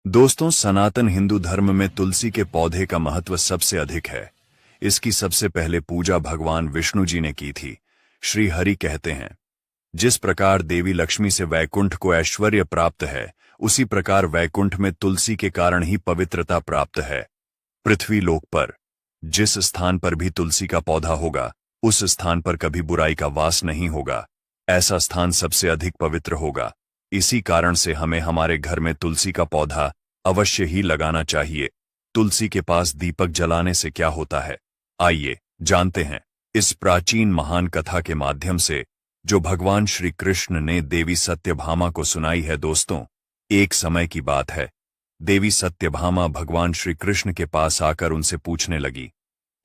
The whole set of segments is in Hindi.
दोस्तों, सनातन हिंदू धर्म में तुलसी के पौधे का महत्व सबसे अधिक है। इसकी सबसे पहले पूजा भगवान विष्णु जी ने की थी। श्री हरि कहते हैं, जिस प्रकार देवी लक्ष्मी से वैकुंठ को ऐश्वर्य प्राप्त है, उसी प्रकार वैकुंठ में तुलसी के कारण ही पवित्रता प्राप्त है। पृथ्वी लोक पर जिस स्थान पर भी तुलसी का पौधा होगा, उस स्थान पर कभी बुराई का वास नहीं होगा। ऐसा स्थान सबसे अधिक पवित्र होगा। इसी कारण से हमें हमारे घर में तुलसी का पौधा अवश्य ही लगाना चाहिए। तुलसी के पास दीपक जलाने से क्या होता है, आइए जानते हैं इस प्राचीन महान कथा के माध्यम से, जो भगवान श्री कृष्ण ने देवी सत्यभामा को सुनाई है। दोस्तों, एक समय की बात है। देवी सत्यभामा भगवान श्री कृष्ण के पास आकर उनसे पूछने लगी,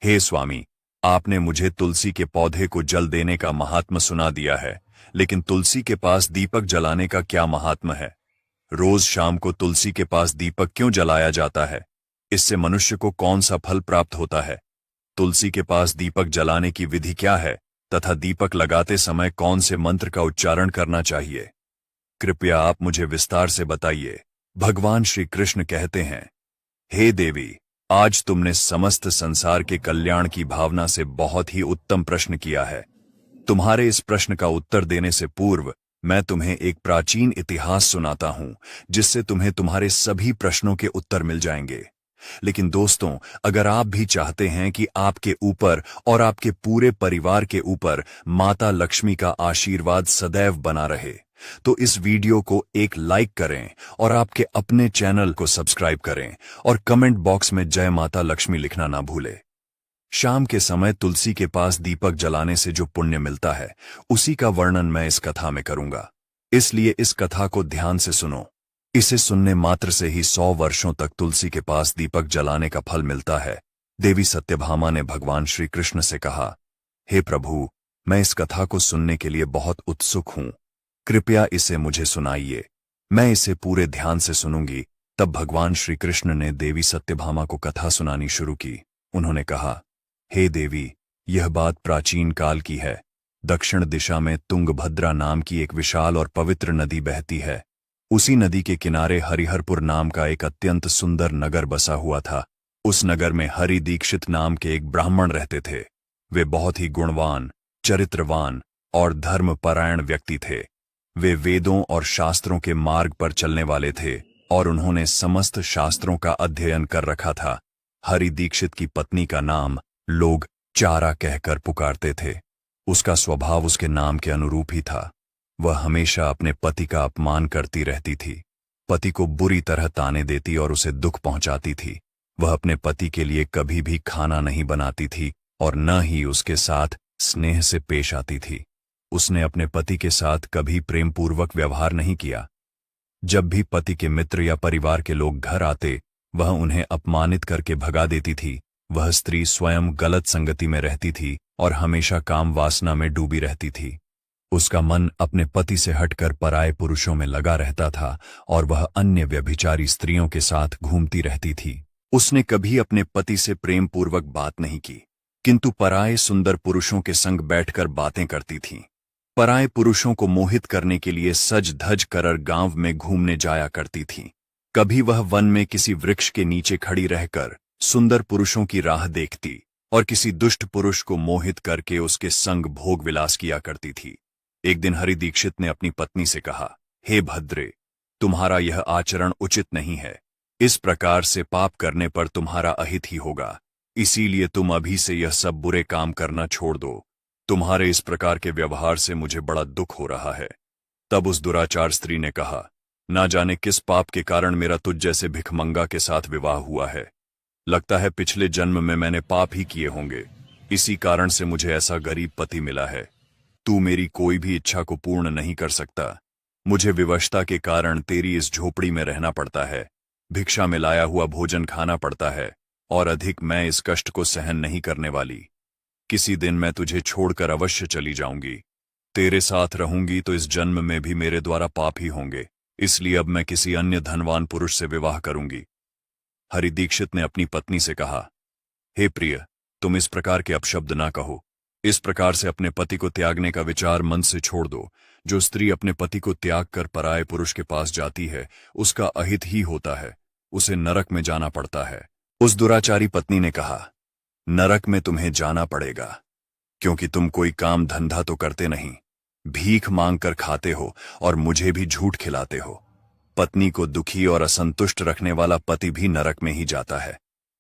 हे स्वामी, आपने मुझे तुलसी के पौधे को जल देने का महात्म सुना दिया है, लेकिन तुलसी के पास दीपक जलाने का क्या महात्म है? रोज शाम को तुलसी के पास दीपक क्यों जलाया जाता है? इससे मनुष्य को कौन सा फल प्राप्त होता है? तुलसी के पास दीपक जलाने की विधि क्या है तथा दीपक लगाते समय कौन से मंत्र का उच्चारण करना चाहिए? कृपया आप मुझे विस्तार से बताइए। भगवान श्री कृष्ण कहते हैं, हे देवी, आज तुमने समस्त संसार के कल्याण की भावना से बहुत ही उत्तम प्रश्न किया है। तुम्हारे इस प्रश्न का उत्तर देने से पूर्व मैं तुम्हें एक प्राचीन इतिहास सुनाता हूं, जिससे तुम्हें तुम्हारे सभी प्रश्नों के उत्तर मिल जाएंगे। लेकिन दोस्तों, अगर आप भी चाहते हैं कि आपके ऊपर और आपके पूरे परिवार के ऊपर माता लक्ष्मी का आशीर्वाद सदैव बना रहे, तो इस वीडियो को एक लाइक करें और आपके अपने चैनल को सब्सक्राइब करें और कमेंट बॉक्स में जय माता लक्ष्मी लिखना ना भूलें। शाम के समय तुलसी के पास दीपक जलाने से जो पुण्य मिलता है, उसी का वर्णन मैं इस कथा में करूंगा। इसलिए इस कथा को ध्यान से सुनो। इसे सुनने मात्र से ही 100 वर्षों तक तुलसी के पास दीपक जलाने का फल मिलता है। देवी सत्यभामा ने भगवान श्री कृष्ण से कहा, हे प्रभु, मैं इस कथा को सुनने के लिए बहुत उत्सुक हूं। कृपया इसे मुझे सुनाइए। मैं इसे पूरे ध्यान से सुनूंगी। तब भगवान श्री कृष्ण ने देवी सत्यभामा को कथा सुनानी शुरू की। उन्होंने कहा, हे देवी, यह बात प्राचीन काल की है। दक्षिण दिशा में तुंगभद्रा नाम की एक विशाल और पवित्र नदी बहती है। उसी नदी के किनारे हरिहरपुर नाम का एक अत्यंत सुंदर नगर बसा हुआ था। उस नगर में हरि दीक्षित नाम के एक ब्राह्मण रहते थे। वे बहुत ही गुणवान, चरित्रवान और धर्मपरायण व्यक्ति थे। वे वेदों और शास्त्रों के मार्ग पर चलने वाले थे और उन्होंने समस्त शास्त्रों का अध्ययन कर रखा था। हरि दीक्षित की पत्नी का नाम लोग चारा कहकर पुकारते थे। उसका स्वभाव उसके नाम के अनुरूप ही था। वह हमेशा अपने पति का अपमान करती रहती थी, पति को बुरी तरह ताने देती और उसे दुख पहुंचाती थी। वह अपने पति के लिए कभी भी खाना नहीं बनाती थी और न ही उसके साथ स्नेह से पेश आती थी। उसने अपने पति के साथ कभी प्रेमपूर्वक व्यवहार नहीं किया। जब भी पति के मित्र या परिवार के लोग घर आते, वह उन्हें अपमानित करके भगा देती थी। वह स्त्री स्वयं गलत संगति में रहती थी और हमेशा काम वासना में डूबी रहती थी। उसका मन अपने पति से हटकर पराये पुरुषों में लगा रहता था और वह अन्य व्यभिचारी स्त्रियों के साथ घूमती रहती थी। उसने कभी अपने पति से प्रेम पूर्वक बात नहीं की, किंतु पराये सुंदर पुरुषों के संग बैठकर बातें करती थी। पराये पुरुषों को मोहित करने के लिए सज धज कर गांव में घूमने जाया करती थी। कभी वह वन में किसी वृक्ष के नीचे खड़ी रहकर सुंदर पुरुषों की राह देखती और किसी दुष्ट पुरुष को मोहित करके उसके संग भोग विलास किया करती थी। एक दिन हरि दीक्षित ने अपनी पत्नी से कहा, हे भद्रे, तुम्हारा यह आचरण उचित नहीं है। इस प्रकार से पाप करने पर तुम्हारा अहित ही होगा। इसीलिए तुम अभी से यह सब बुरे काम करना छोड़ दो। तुम्हारे इस प्रकार के व्यवहार से मुझे बड़ा दुख हो रहा है। तब उस दुराचार स्त्री ने कहा, ना जाने किस पाप के कारण मेरा तुझ जैसे भिखमंगा के साथ विवाह हुआ है। लगता है पिछले जन्म में मैंने पाप ही किए होंगे। इसी कारण से मुझे ऐसा गरीब पति मिला है। तू मेरी कोई भी इच्छा को पूर्ण नहीं कर सकता। मुझे विवशता के कारण तेरी इस झोपड़ी में रहना पड़ता है, भिक्षा में लाया हुआ भोजन खाना पड़ता है और अधिक मैं इस कष्ट को सहन नहीं करने वाली। किसी दिन मैं तुझे छोड़कर अवश्य चली जाऊंगी। तेरे साथ रहूंगी तो इस जन्म में भी मेरे द्वारा पाप ही होंगे। इसलिए अब मैं किसी अन्य धनवान पुरुष से विवाह करूंगी। हरि दीक्षित ने अपनी पत्नी से कहा, हे प्रिय, तुम इस प्रकार के अपशब्द ना कहो। इस प्रकार से अपने पति को त्यागने का विचार मन से छोड़ दो। जो स्त्री अपने पति को त्याग कर पराये पुरुष के पास जाती है, उसका अहित ही होता है। उसे नरक में जाना पड़ता है। उस दुराचारी पत्नी ने कहा, नरक में तुम्हें जाना पड़ेगा, क्योंकि तुम कोई काम धंधा तो करते नहीं, भीख मांग कर खाते हो और मुझे भी झूठ खिलाते हो। पत्नी को दुखी और असंतुष्ट रखने वाला पति भी नरक में ही जाता है,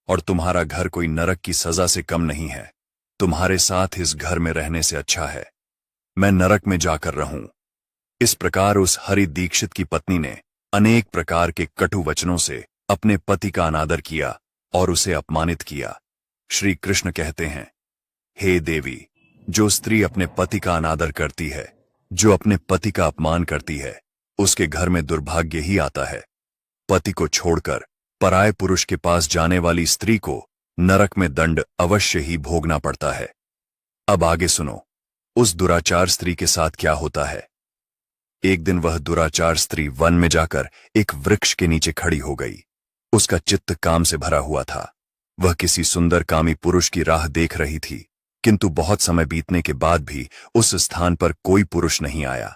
और तुम्हारा घर कोई नरक की सजा से कम नहीं है। तुम्हारे साथ इस घर में रहने से अच्छा है मैं नरक में जाकर रहूं। इस प्रकार उस हरि दीक्षित की पत्नी ने अनेक प्रकार के कटु वचनों से अपने पति का अनादर किया और उसे अपमानित किया। श्री कृष्ण कहते हैं, हे देवी, जो स्त्री अपने पति का अनादर करती है, जो अपने पति का अपमान करती है, उसके घर में दुर्भाग्य ही आता है। पति को छोड़कर पराये पुरुष के पास जाने वाली स्त्री को नरक में दंड अवश्य ही भोगना पड़ता है। अब आगे सुनो, उस दुराचार स्त्री के साथ क्या होता है। एक दिन वह दुराचार स्त्री वन में जाकर एक वृक्ष के नीचे खड़ी हो गई। उसका चित्त काम से भरा हुआ था। वह किसी सुंदर कामी पुरुष की राह देख रही थी, किंतु बहुत समय बीतने के बाद भी उस स्थान पर कोई पुरुष नहीं आया।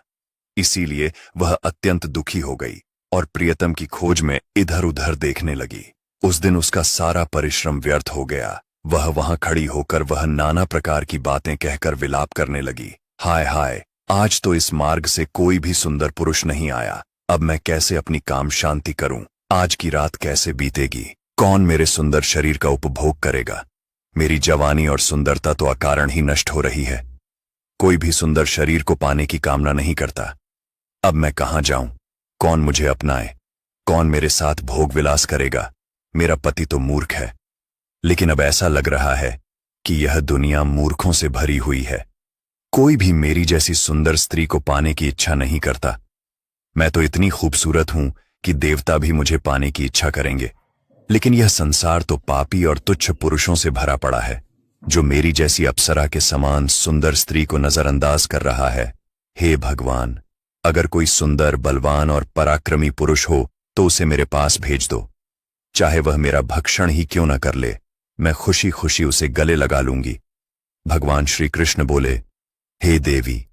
इसीलिए वह अत्यंत दुखी हो गई और प्रियतम की खोज में इधर उधर देखने लगी। उस दिन उसका सारा परिश्रम व्यर्थ हो गया। वह वहां खड़ी होकर वह नाना प्रकार की बातें कहकर विलाप करने लगी। हाय हाय, आज तो इस मार्ग से कोई भी सुंदर पुरुष नहीं आया। अब मैं कैसे अपनी काम शांति करूं? आज की रात कैसे बीतेगी? कौन मेरे सुंदर शरीर का उपभोग करेगा? मेरी जवानी और सुंदरता तो अकारण ही नष्ट हो रही है। कोई भी सुंदर शरीर को पाने की कामना नहीं करता। अब मैं कहां जाऊं? कौन मुझे अपनाए? कौन मेरे साथ भोग विलास करेगा? मेरा पति तो मूर्ख है, लेकिन अब ऐसा लग रहा है कि यह दुनिया मूर्खों से भरी हुई है। कोई भी मेरी जैसी सुंदर स्त्री को पाने की इच्छा नहीं करता। मैं तो इतनी खूबसूरत हूं कि देवता भी मुझे पाने की इच्छा करेंगे, लेकिन यह संसार तो पापी और तुच्छ पुरुषों से भरा पड़ा है, जो मेरी जैसी अप्सरा के समान सुंदर स्त्री को नजरअंदाज कर रहा है। हे भगवान, अगर कोई सुंदर, बलवान और पराक्रमी पुरुष हो तो उसे मेरे पास भेज दो। चाहे वह मेरा भक्षण ही क्यों न कर ले, मैं खुशी खुशी उसे गले लगा लूंगी। भगवान श्री कृष्ण बोले, हे देवी।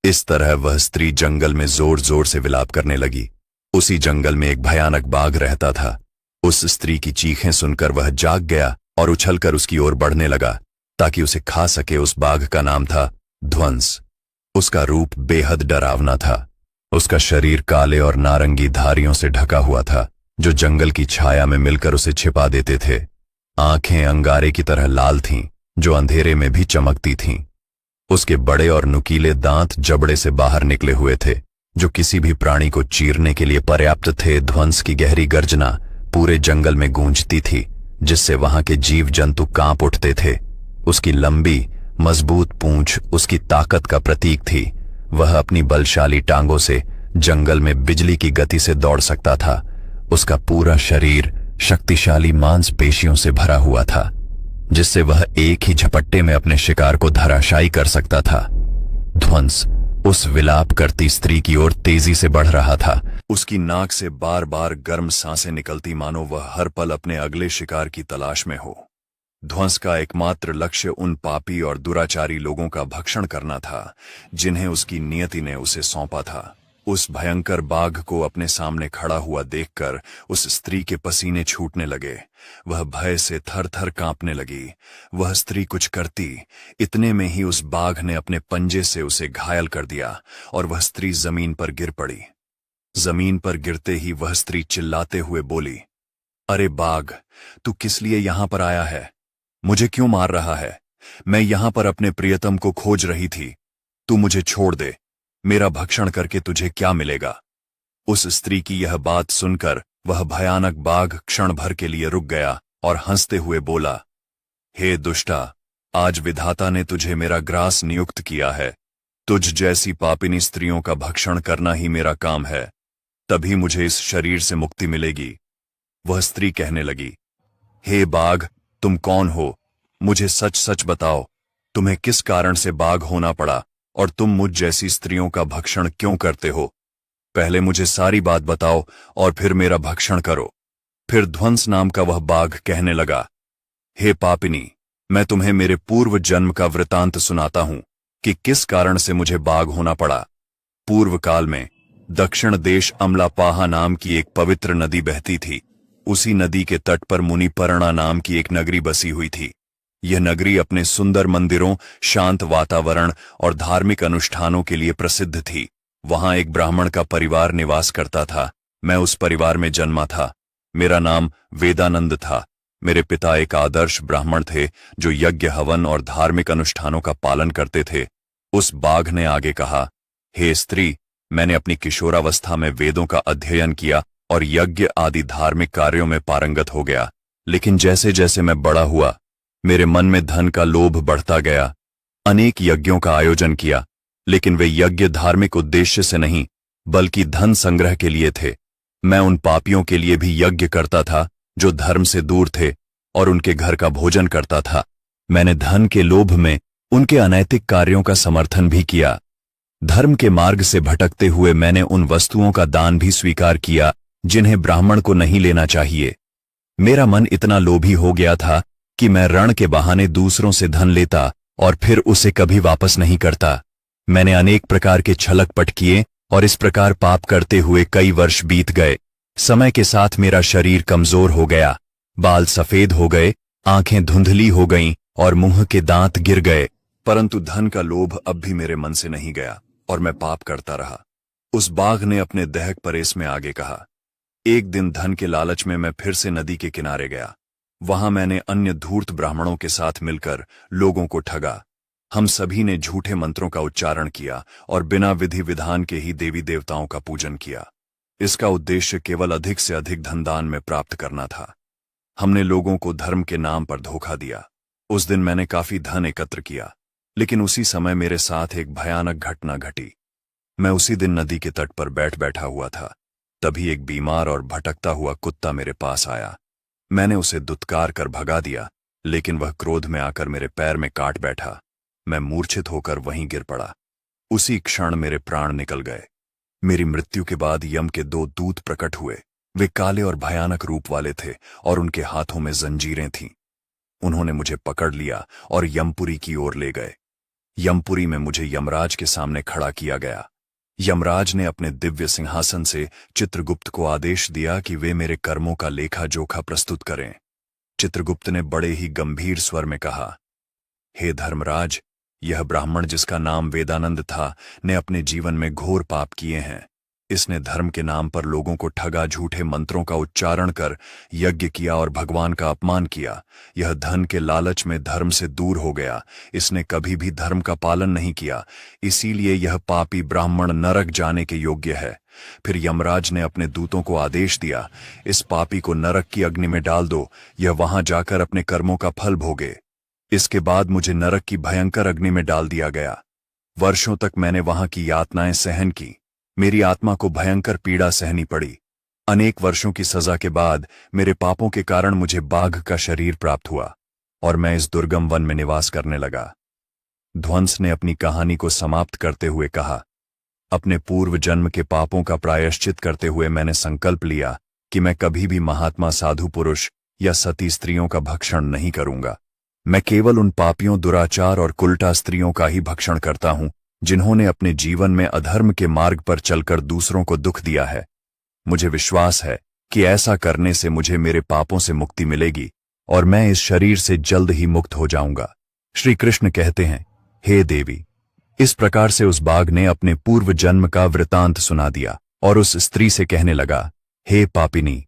इस तरह वह स्त्री जंगल में जोर जोर से विलाप करने लगी। उसी जंगल में एक भयानक बाघ रहता था। उस स्त्री की चीखें सुनकर वह जाग गया और उछलकर उसकी ओर बढ़ने लगा ताकि उसे खा सके। उस बाघ का नाम था ध्वंस। उसका रूप बेहद डरावना था। उसका शरीर काले और नारंगी धारियों से ढका हुआ था, जो जंगल की छाया में मिलकर उसे छिपा देते थे। आंखें अंगारे की तरह लाल थीं, जो अंधेरे में भी चमकती थीं। उसके बड़े और नुकीले दांत जबड़े से बाहर निकले हुए थे, जो किसी भी प्राणी को चीरने के लिए पर्याप्त थे। ध्वंस की गहरी गर्जना पूरे जंगल में गूंजती थी, जिससे वहां के जीव जंतु कांप उठते थे। उसकी लंबी मजबूत पूंछ उसकी ताकत का प्रतीक थी। वह अपनी बलशाली टांगों से जंगल में बिजली की गति से दौड़ सकता था। उसका पूरा शरीर शक्तिशाली मांसपेशियों से भरा हुआ था, जिससे वह एक ही झपट्टे में अपने शिकार को धराशायी कर सकता था। ध्वंस उस विलाप करती स्त्री की ओर तेजी से बढ़ रहा था। उसकी नाक से बार बार गर्म सांसें निकलती, मानो वह हर पल अपने अगले शिकार की तलाश में हो। ध्वंस का एकमात्र लक्ष्य उन पापी और दुराचारी लोगों का भक्षण करना था, जिन्हें उसकी नियति ने उसे सौंपा था। उस भयंकर बाघ को अपने सामने खड़ा हुआ देखकर उस स्त्री के पसीने छूटने लगे। वह भय से थर थर कांपने लगी। वह स्त्री कुछ करती, इतने में ही उस बाघ ने अपने पंजे से उसे घायल कर दिया और वह स्त्री जमीन पर गिर पड़ी। जमीन पर गिरते ही वह स्त्री चिल्लाते हुए बोली, अरे बाघ, तू किस लिए यहां पर आया है? मुझे क्यों मार रहा है? मैं यहां पर अपने प्रियतम को खोज रही थी। तू मुझे छोड़ दे। मेरा भक्षण करके तुझे क्या मिलेगा? उस स्त्री की यह बात सुनकर वह भयानक बाघ क्षण भर के लिए रुक गया और हंसते हुए बोला, हे दुष्टा, आज विधाता ने तुझे मेरा ग्रास नियुक्त किया है। तुझ जैसी पापिनी स्त्रियों का भक्षण करना ही मेरा काम है, तभी मुझे इस शरीर से मुक्ति मिलेगी। वह स्त्री कहने लगी, हे बाघ, तुम कौन हो? मुझे सच सच बताओ, तुम्हें किस कारण से बाघ होना पड़ा और तुम मुझ जैसी स्त्रियों का भक्षण क्यों करते हो? पहले मुझे सारी बात बताओ और फिर मेरा भक्षण करो। फिर ध्वंस नाम का वह बाघ कहने लगा, हे पापिनी, मैं तुम्हें मेरे पूर्व जन्म का वृतांत सुनाता हूं कि किस कारण से मुझे बाघ होना पड़ा। पूर्व काल में दक्षिण देश अमलापाहा नाम की एक पवित्र नदी बहती थी। उसी नदी के तट पर मुनिपर्णा नाम की एक नगरी बसी हुई थी। यह नगरी अपने सुंदर मंदिरों, शांत वातावरण और धार्मिक अनुष्ठानों के लिए प्रसिद्ध थी। वहां एक ब्राह्मण का परिवार निवास करता था। मैं उस परिवार में जन्मा था। मेरा नाम वेदानंद था। मेरे पिता एक आदर्श ब्राह्मण थे जो यज्ञ, हवन और धार्मिक अनुष्ठानों का पालन करते थे। उस बाघ ने आगे कहा, हे स्त्री, मैंने अपनी किशोरावस्था में वेदों का अध्ययन किया और यज्ञ आदि धार्मिक कार्यों में पारंगत हो गया। लेकिन जैसे जैसे मैं बड़ा हुआ, मेरे मन में धन का लोभ बढ़ता गया। अनेक यज्ञों का आयोजन किया, लेकिन वे यज्ञ धार्मिक उद्देश्य से नहीं बल्कि धन संग्रह के लिए थे। मैं उन पापियों के लिए भी यज्ञ करता था जो धर्म से दूर थे और उनके घर का भोजन करता था। मैंने धन के लोभ में उनके अनैतिक कार्यों का समर्थन भी किया। धर्म के मार्ग से भटकते हुए मैंने उन वस्तुओं का दान भी स्वीकार किया जिन्हें ब्राह्मण को नहीं लेना चाहिए। मेरा मन इतना लोभी हो गया था कि मैं ऋण के बहाने दूसरों से धन लेता और फिर उसे कभी वापस नहीं करता। मैंने अनेक प्रकार के छलकपट किए और इस प्रकार पाप करते हुए कई वर्ष बीत गए। समय के साथ मेरा शरीर कमजोर हो गया, बाल सफेद हो गए, आंखें धुंधली हो गईं और मुंह के दांत गिर गए। परंतु धन का लोभ अब भी मेरे मन से नहीं गया और मैं पाप करता रहा। उस बाघ ने अपने दहक परेश में आगे कहा, एक दिन धन के लालच में मैं फिर से नदी के किनारे गया। वहां मैंने अन्य धूर्त ब्राह्मणों के साथ मिलकर लोगों को ठगा। हम सभी ने झूठे मंत्रों का उच्चारण किया और बिना विधि विधान के ही देवी देवताओं का पूजन किया। इसका उद्देश्य केवल अधिक से अधिक धनदान में प्राप्त करना था। हमने लोगों को धर्म के नाम पर धोखा दिया। उस दिन मैंने काफी धन एकत्र किया, लेकिन उसी समय मेरे साथ एक भयानक घटना घटी। मैं उसी दिन नदी के तट पर बैठा हुआ था। तभी एक बीमार और भटकता हुआ कुत्ता मेरे पास आया। मैंने उसे दुत्कार कर भगा दिया, लेकिन वह क्रोध में आकर मेरे पैर में काट बैठा। मैं मूर्छित होकर वहीं गिर पड़ा। उसी क्षण मेरे प्राण निकल गए। मेरी मृत्यु के बाद यम के 2 दूत प्रकट हुए। वे काले और भयानक रूप वाले थे और उनके हाथों में जंजीरें थीं। उन्होंने मुझे पकड़ लिया और यमपुरी की ओर ले गए। यमपुरी में मुझे यमराज के सामने खड़ा किया गया। यमराज ने अपने दिव्य सिंहासन से चित्रगुप्त को आदेश दिया कि वे मेरे कर्मों का लेखा जोखा प्रस्तुत करें। चित्रगुप्त ने बड़े ही गंभीर स्वर में कहा, हे धर्मराज, यह ब्राह्मण जिसका नाम वेदानंद था ने अपने जीवन में घोर पाप किए हैं। इसने धर्म के नाम पर लोगों को ठगा, झूठे मंत्रों का उच्चारण कर यज्ञ किया और भगवान का अपमान किया। यह धन के लालच में धर्म से दूर हो गया। इसने कभी भी धर्म का पालन नहीं किया, इसीलिए यह पापी ब्राह्मण नरक जाने के योग्य है। फिर यमराज ने अपने दूतों को आदेश दिया, इस पापी को नरक की अग्नि में डाल दो, यह वहां जाकर अपने कर्मों का फल भोगे। इसके बाद मुझे नरक की भयंकर अग्नि में डाल दिया गया। वर्षों तक मैंने वहां की यातनाएं सहन की। मेरी आत्मा को भयंकर पीड़ा सहनी पड़ी। अनेक वर्षों की सजा के बाद मेरे पापों के कारण मुझे बाघ का शरीर प्राप्त हुआ और मैं इस दुर्गम वन में निवास करने लगा। ध्वंस ने अपनी कहानी को समाप्त करते हुए कहा, अपने पूर्व जन्म के पापों का प्रायश्चित करते हुए मैंने संकल्प लिया कि मैं कभी भी महात्मा, साधु पुरुष या सती स्त्रियों का भक्षण नहीं करूंगा। मैं केवल उन पापियों, दुराचार और कुलटा स्त्रियों का ही भक्षण करता हूं जिन्होंने अपने जीवन में अधर्म के मार्ग पर चलकर दूसरों को दुख दिया है। मुझे विश्वास है कि ऐसा करने से मुझे मेरे पापों से मुक्ति मिलेगी और मैं इस शरीर से जल्द ही मुक्त हो जाऊंगा। श्री कृष्ण कहते हैं, हे देवी। इस प्रकार से उस बाघ ने अपने पूर्व जन्म का वृतांत सुना दिया और उस स्त्री से कहने लगा, हे पापिनी,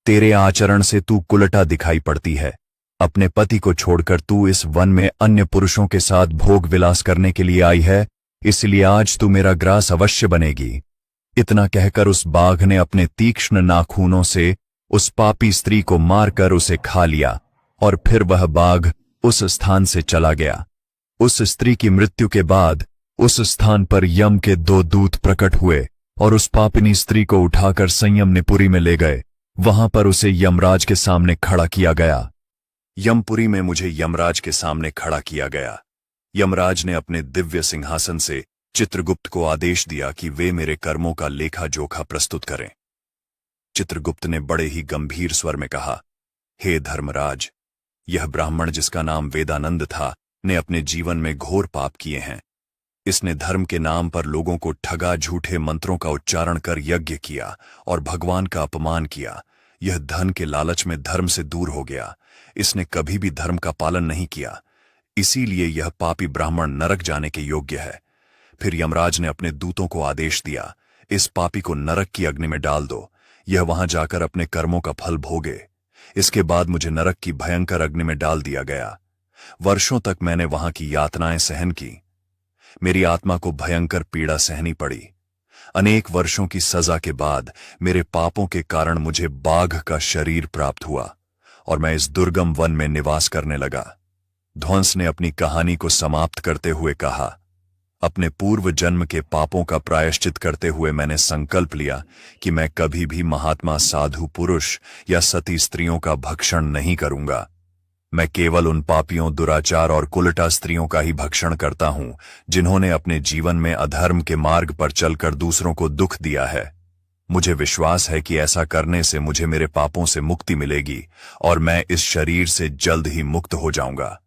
तेरे आचरण से तू कुलटा दिखाई पड़ती है। अपने पति को छोड़कर तू इस वन में अन्य पुरुषों के साथ भोग विलास करने के लिए आई है, इसलिए आज तू मेरा ग्रास अवश्य बनेगी। इतना कहकर उस बाघ ने अपने तीक्ष्ण नाखूनों से उस पापी स्त्री को मारकर उसे खा लिया और फिर वह बाघ उस स्थान से चला गया। उस स्त्री की मृत्यु के बाद उस स्थान पर यम के 2 दूत प्रकट हुए और उस पापिनी स्त्री को उठाकर संयमपुरी में ले गए। वहां पर उसे यमराज के सामने खड़ा किया गया। यमपुरी में मुझे यमराज के सामने खड़ा किया गया। यमराज ने अपने दिव्य सिंहासन से चित्रगुप्त को आदेश दिया कि वे मेरे कर्मों का लेखा जोखा प्रस्तुत करें। चित्रगुप्त ने बड़े ही गंभीर स्वर में कहा, हे धर्मराज, यह ब्राह्मण जिसका नाम वेदानंद था ने अपने जीवन में घोर पाप किए हैं। इसने धर्म के नाम पर लोगों को ठगा, झूठे मंत्रों का उच्चारण कर यज्ञ किया और भगवान का अपमान किया। यह धन के लालच में धर्म से दूर हो गया। इसने कभी भी धर्म का पालन नहीं किया, इसीलिए यह पापी ब्राह्मण नरक जाने के योग्य है। फिर यमराज ने अपने दूतों को आदेश दिया, इस पापी को नरक की अग्नि में डाल दो, यह वहां जाकर अपने कर्मों का फल भोगे। इसके बाद मुझे नरक की भयंकर अग्नि में डाल दिया गया। वर्षों तक मैंने वहां की यातनाएं सहन की। मेरी आत्मा को भयंकर पीड़ा सहनी पड़ी। अनेक वर्षों की सजा के बाद मेरे पापों के कारण मुझे बाघ का शरीर प्राप्त हुआ और मैं इस दुर्गम वन में निवास करने लगा। ध्वंस ने अपनी कहानी को समाप्त करते हुए कहा, अपने पूर्व जन्म के पापों का प्रायश्चित करते हुए मैंने संकल्प लिया कि मैं कभी भी महात्मा साधु पुरुष या सती स्त्रियों का भक्षण नहीं करूंगा। मैं केवल उन पापियों, दुराचार और कुलटा स्त्रियों का ही भक्षण करता हूं जिन्होंने अपने जीवन में अधर्म के मार्ग पर चलकर दूसरों को दुख दिया है। मुझे विश्वास है कि ऐसा करने से मुझे मेरे पापों से मुक्ति मिलेगी और मैं इस शरीर से जल्द ही मुक्त हो जाऊंगा।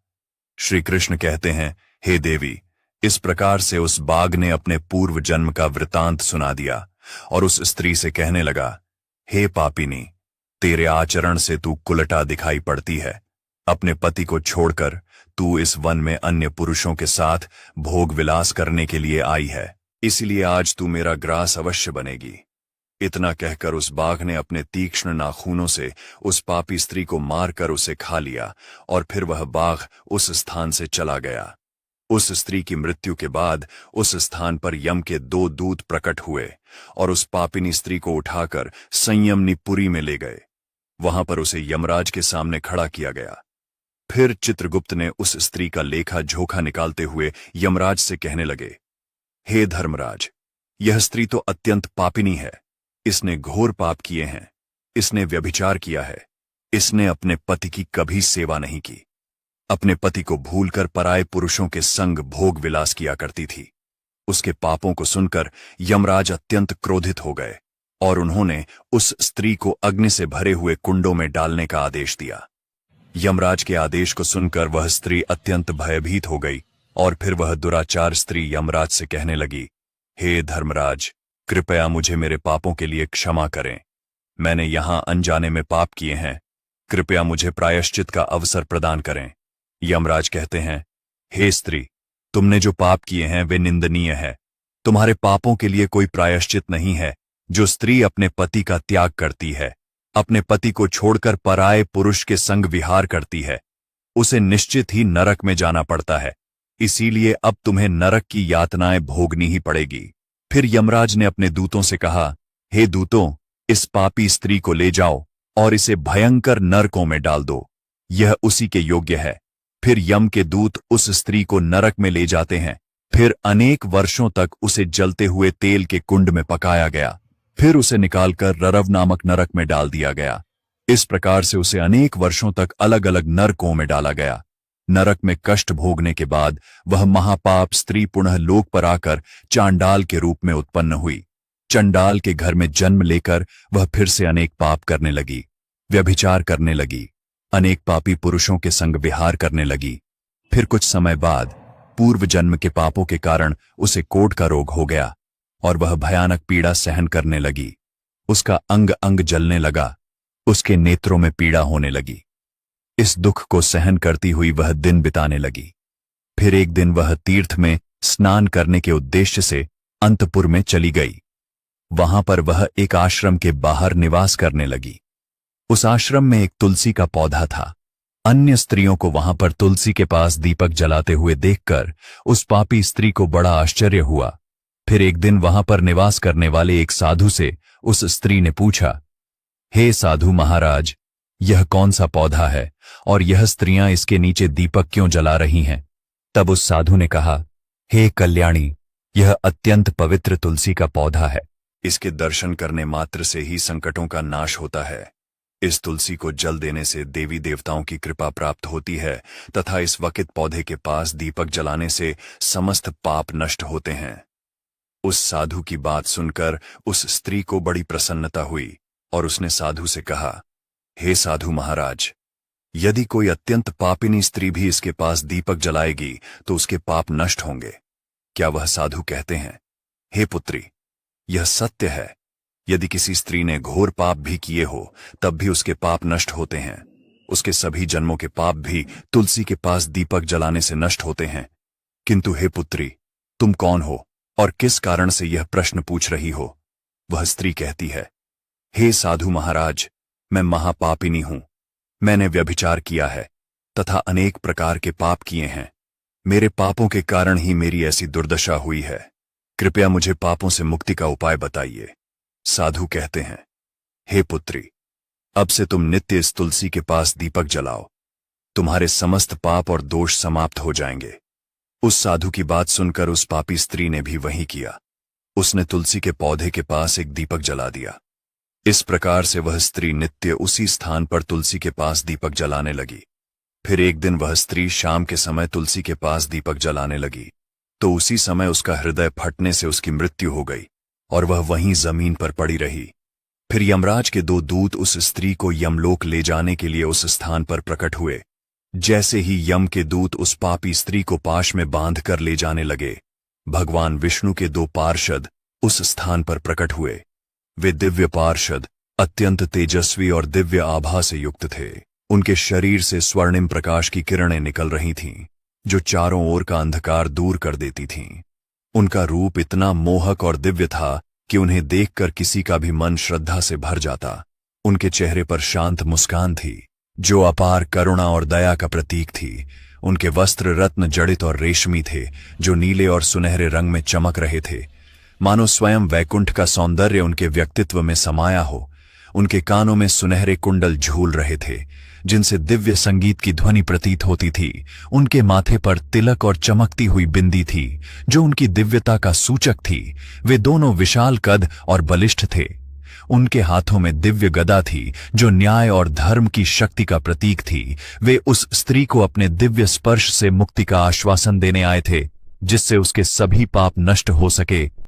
श्री कृष्ण कहते हैं, हे देवी, इस प्रकार से उस बाघ ने अपने पूर्व जन्म का वृतांत सुना दिया और उस स्त्री से कहने लगा, हे पापिनी, तेरे आचरण से तू कुलटा दिखाई पड़ती है। अपने पति को छोड़कर तू इस वन में अन्य पुरुषों के साथ भोग विलास करने के लिए आई है, इसलिए आज तू मेरा ग्रास अवश्य बनेगी। इतना कहकर उस बाघ ने अपने तीक्ष्ण नाखूनों से उस पापी स्त्री को मारकर उसे खा लिया और फिर वह बाघ उस स्थान से चला गया। उस स्त्री की मृत्यु के बाद उस स्थान पर यम के 2 दूत प्रकट हुए और उस पापिनी स्त्री को उठाकर संयमनीपुरी में ले गए। वहां पर उसे यमराज के सामने खड़ा किया गया। फिर चित्रगुप्त ने उस स्त्री का लेखा जोखा निकालते हुए यमराज से कहने लगे, हे धर्मराज, यह स्त्री तो अत्यंत पापिनी है। इसने घोर पाप किए हैं। इसने व्यभिचार किया है। इसने अपने पति की कभी सेवा नहीं की। अपने पति को भूलकर पराये पुरुषों के संग भोग विलास किया करती थी। उसके पापों को सुनकर यमराज अत्यंत क्रोधित हो गए और उन्होंने उस स्त्री को अग्नि से भरे हुए कुंडों में डालने का आदेश दिया। यमराज के आदेश को सुनकर वह स्त्री अत्यंत भयभीत हो गई और फिर वह दुराचार स्त्री यमराज से कहने लगी, हे धर्मराज, कृपया मुझे मेरे पापों के लिए क्षमा करें। मैंने यहां अनजाने में पाप किए हैं। कृपया मुझे प्रायश्चित का अवसर प्रदान करें। यमराज कहते हैं, हे स्त्री, तुमने जो पाप किए हैं वे निंदनीय है। तुम्हारे पापों के लिए कोई प्रायश्चित नहीं है। जो स्त्री अपने पति का त्याग करती है, अपने पति को छोड़कर पराये पुरुष के संग विहार करती है, उसे निश्चित ही नरक में जाना पड़ता है। इसीलिए अब तुम्हें नरक की यातनाएं भोगनी ही पड़ेगी। फिर यमराज ने अपने दूतों से कहा, हे दूतों, इस पापी स्त्री को ले जाओ और इसे भयंकर नरकों में डाल दो। यह उसी के योग्य है। फिर यम के दूत उस स्त्री को नरक में ले जाते हैं। फिर अनेक वर्षों तक उसे जलते हुए तेल के कुंड में पकाया गया। फिर उसे निकालकर ररव नामक नरक में डाल दिया गया। इस प्रकार से उसे अनेक वर्षों तक अलग अलग नरकों में डाला गया। नरक में कष्ट भोगने के बाद वह महापाप स्त्री पुनः लोक पर आकर चांडाल के रूप में उत्पन्न हुई। चंडाल के घर में जन्म लेकर वह फिर से अनेक पाप करने लगी, व्यभिचार करने लगी, अनेक पापी पुरुषों के संग विहार करने लगी। फिर कुछ समय बाद पूर्व जन्म के पापों के कारण उसे कोढ़ का रोग हो गया और वह भयानक पीड़ा सहन करने लगी। उसका अंग अंग जलने लगा। उसके नेत्रों में पीड़ा होने लगी। इस दुख को सहन करती हुई वह दिन बिताने लगी। फिर एक दिन वह तीर्थ में स्नान करने के उद्देश्य से अंतपुर में चली गई। वहां पर वह एक आश्रम के बाहर निवास करने लगी। उस आश्रम में एक तुलसी का पौधा था। अन्य स्त्रियों को वहां पर तुलसी के पास दीपक जलाते हुए देखकर उस पापी स्त्री को बड़ा आश्चर्य हुआ। फिर एक दिन वहां पर निवास करने वाले एक साधु से उस स्त्री ने पूछा, हे साधु महाराज, यह कौन सा पौधा है और यह स्त्रियां इसके नीचे दीपक क्यों जला रही हैं? तब उस साधु ने कहा, हे कल्याणी, यह अत्यंत पवित्र तुलसी का पौधा है। इसके दर्शन करने मात्र से ही संकटों का नाश होता है। इस तुलसी को जल देने से देवी देवताओं की कृपा प्राप्त होती है तथा इस वकित पौधे के पास दीपक जलाने से समस्त पाप नष्ट होते हैं। उस साधु की बात सुनकर उस स्त्री को बड़ी प्रसन्नता हुई और उसने साधु से कहा, हे साधु महाराज, यदि कोई अत्यंत पापिनी स्त्री भी इसके पास दीपक जलाएगी तो उसके पाप नष्ट होंगे। क्या वह साधु कहते हैं, हे पुत्री, यह सत्य है। यदि किसी स्त्री ने घोर पाप भी किए हो तब भी उसके पाप नष्ट होते हैं। उसके सभी जन्मों के पाप भी तुलसी के पास दीपक जलाने से नष्ट होते हैं। किंतु हे पुत्री, तुम कौन हो और किस कारण से यह प्रश्न पूछ रही हो? वह स्त्री कहती है, हे साधु महाराज, मैं महापापिनी हूं। मैंने व्यभिचार किया है तथा अनेक प्रकार के पाप किए हैं। मेरे पापों के कारण ही मेरी ऐसी दुर्दशा हुई है। कृपया मुझे पापों से मुक्ति का उपाय बताइए। साधु कहते हैं, हे पुत्री, अब से तुम नित्य इस तुलसी के पास दीपक जलाओ। तुम्हारे समस्त पाप और दोष समाप्त हो जाएंगे। उस साधु की बात सुनकर उस पापी स्त्री ने भी वही किया। उसने तुलसी के पौधे के पास एक दीपक जला दिया। इस प्रकार से वह स्त्री नित्य उसी स्थान पर तुलसी के पास दीपक जलाने लगी। फिर एक दिन वह स्त्री शाम के समय तुलसी के पास दीपक जलाने लगी तो उसी समय उसका हृदय फटने से उसकी मृत्यु हो गई और वह वहीं जमीन पर पड़ी रही। फिर यमराज के दो दूत उस स्त्री को यमलोक ले जाने के लिए उस स्थान पर प्रकट हुए। जैसे ही यम के दूत उस पापी स्त्री को पाश में बांधकर ले जाने लगे, भगवान विष्णु के दो पार्षद उस स्थान पर प्रकट हुए। वे दिव्य पार्षद अत्यंत तेजस्वी और दिव्य आभा से युक्त थे। उनके शरीर से स्वर्णिम प्रकाश की किरणें निकल रही थीं, जो चारों ओर का अंधकार दूर कर देती थीं। उनका रूप इतना मोहक और दिव्य था कि उन्हें देखकर किसी का भी मन श्रद्धा से भर जाता। उनके चेहरे पर शांत मुस्कान थी, जो अपार करुणा और दया का प्रतीक थी। उनके वस्त्र रत्न जड़ित और रेशमी थे, जो नीले और सुनहरे रंग में चमक रहे थे, मानो स्वयं वैकुंठ का सौंदर्य उनके व्यक्तित्व में समाया हो। उनके कानों में सुनहरे कुंडल झूल रहे थे, जिनसे दिव्य संगीत की ध्वनि प्रतीत होती थी। उनके माथे पर तिलक और चमकती हुई बिंदी थी, जो उनकी दिव्यता का सूचक थी। वे दोनों विशाल कद और बलिष्ठ थे। उनके हाथों में दिव्य गदा थी, जो न्याय और धर्म की शक्ति का प्रतीक थी। वे उस स्त्री को अपने दिव्य स्पर्श से मुक्ति का आश्वासन देने आए थे, जिससे उसके सभी पाप नष्ट हो सके